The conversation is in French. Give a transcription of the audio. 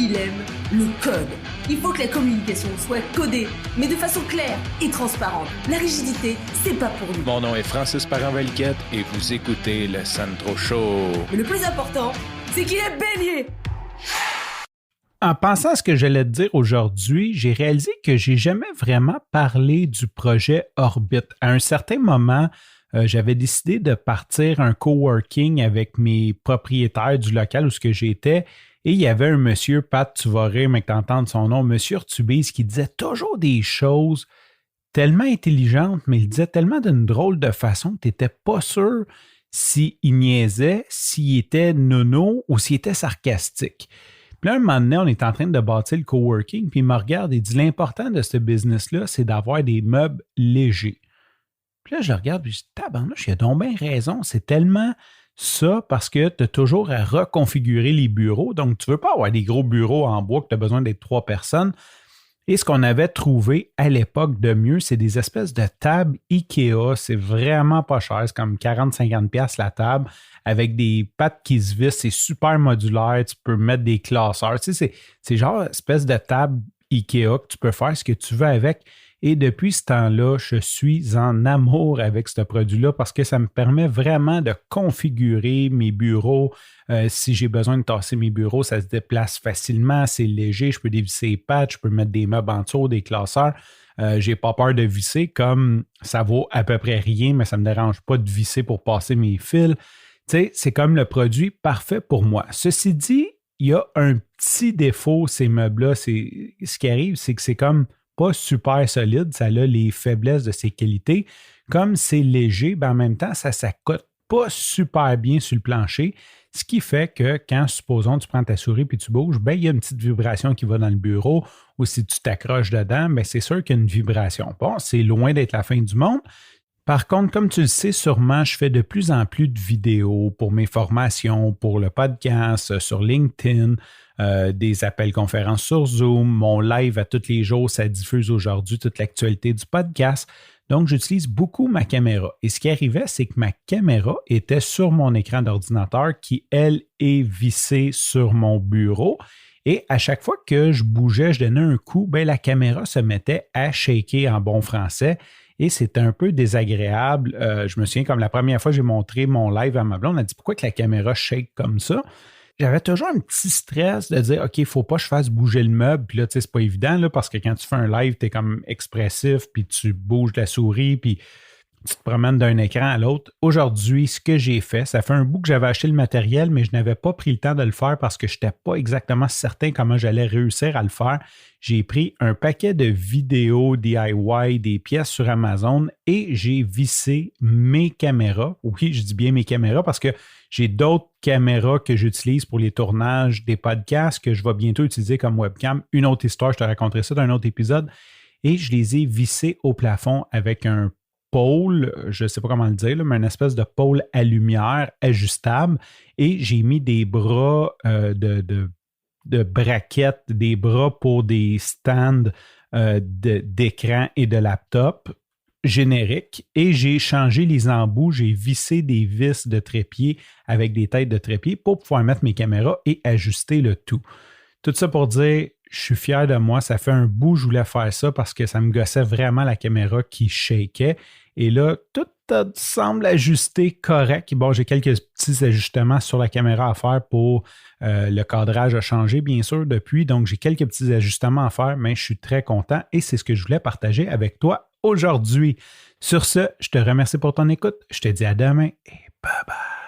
il aime le code. Il faut que la communication soit codée, mais de façon claire et transparente. La rigidité, c'est pas pour nous. Mon nom est Francis Parent-Valquette et vous écoutez le Sandro Show. Mais le plus important, c'est qu'il est bélier. En pensant à ce que j'allais te dire aujourd'hui, j'ai réalisé que j'ai jamais vraiment parlé du projet Orbit. À un certain moment, j'avais décidé de partir un coworking avec mes propriétaires du local où j'étais. Et il y avait un monsieur, Pat, tu vas rire, mais que tu entends son nom, monsieur Urtubise, qui disait toujours des choses tellement intelligentes, mais il disait tellement d'une drôle de façon que tu n'étais pas sûr s'il niaisait, s'il était nono ou s'il était sarcastique. Puis là, un moment donné, on est en train de bâtir le coworking, puis il me regarde et dit l'important de ce business-là, c'est d'avoir des meubles légers. Puis là, je le regarde et je dis tabarnouche, il a donc bien raison, c'est tellement ça parce que tu as toujours à reconfigurer les bureaux. Donc, tu ne veux pas avoir des gros bureaux en bois que tu as besoin d'être 3 personnes. Et ce qu'on avait trouvé à l'époque de mieux, c'est des espèces de tables IKEA. C'est vraiment pas cher. C'est comme 40-50$ la table avec des pattes qui se vissent. C'est super modulaire. Tu peux mettre des classeurs. Tu sais, c'est genre une espèce de table IKEA que tu peux faire ce que tu veux avec. Et depuis ce temps-là, je suis en amour avec ce produit-là parce que ça me permet vraiment de configurer mes bureaux. Si j'ai besoin de tasser mes bureaux, ça se déplace facilement, c'est léger, je peux dévisser les pattes, je peux mettre des meubles en dessous, des classeurs. J'ai pas peur de visser, comme ça vaut à peu près rien, mais ça ne me dérange pas de visser pour passer mes fils. Tu sais, c'est comme le produit parfait pour moi. Ceci dit, il y a un petit défaut, ces meubles-là. Ce qui arrive, c'est que c'est comme pas super solide, ça a les faiblesses de ses qualités. Comme c'est léger, ben en même temps, ça ne s'accote pas super bien sur le plancher, ce qui fait que quand, supposons, tu prends ta souris puis tu bouges, ben il y a une petite vibration qui va dans le bureau, ou si tu t'accroches dedans, ben c'est sûr qu'il y a une vibration. Bon, c'est loin d'être la fin du monde. Par contre, comme tu le sais sûrement, je fais de plus en plus de vidéos pour mes formations, pour le podcast, sur LinkedIn, des appels conférences sur Zoom, mon live à tous les jours, ça diffuse aujourd'hui toute l'actualité du podcast. Donc, j'utilise beaucoup ma caméra. Et ce qui arrivait, c'est que ma caméra était sur mon écran d'ordinateur qui, elle, est vissée sur mon bureau. Et à chaque fois que je bougeais, je donnais un coup, ben, la caméra se mettait à shaker en bon français. Et c'était un peu désagréable. Je me souviens, comme la première fois que j'ai montré mon live à ma blonde, on a dit pourquoi que la caméra shake comme ça. J'avais toujours un petit stress de dire, OK, il ne faut pas que je fasse bouger le meuble. Puis là, tu sais, c'est pas évident là, parce que quand tu fais un live, tu es comme expressif, puis tu bouges la souris, puis tu te promènes d'un écran à l'autre. Aujourd'hui, ce que j'ai fait, ça fait un bout que j'avais acheté le matériel, mais je n'avais pas pris le temps de le faire parce que je n'étais pas exactement certain comment j'allais réussir à le faire. J'ai pris un paquet de vidéos DIY, des pièces sur Amazon et j'ai vissé mes caméras. Oui, je dis bien mes caméras parce que j'ai d'autres caméras que j'utilise pour les tournages des podcasts que je vais bientôt utiliser comme webcam. Une autre histoire, je te raconterai ça dans un autre épisode. Et je les ai vissés au plafond avec un pôle, je ne sais pas comment le dire, là, mais une espèce de pôle à lumière ajustable. Et j'ai mis des bras de braquettes, des bras pour des stands d'écran et de laptop génériques. Et j'ai changé les embouts, j'ai vissé des vis de trépied avec des têtes de trépied pour pouvoir mettre mes caméras et ajuster le tout. Tout ça pour dire, je suis fier de moi. Ça fait un bout que je voulais faire ça parce que ça me gossait vraiment la caméra qui shakeait. Et là, tout semble ajusté correct. Bon, j'ai quelques petits ajustements sur la caméra à faire pour le cadrage a changé, bien sûr, depuis. Donc, j'ai quelques petits ajustements à faire, mais je suis très content et c'est ce que je voulais partager avec toi aujourd'hui. Sur ce, je te remercie pour ton écoute. Je te dis à demain et bye bye.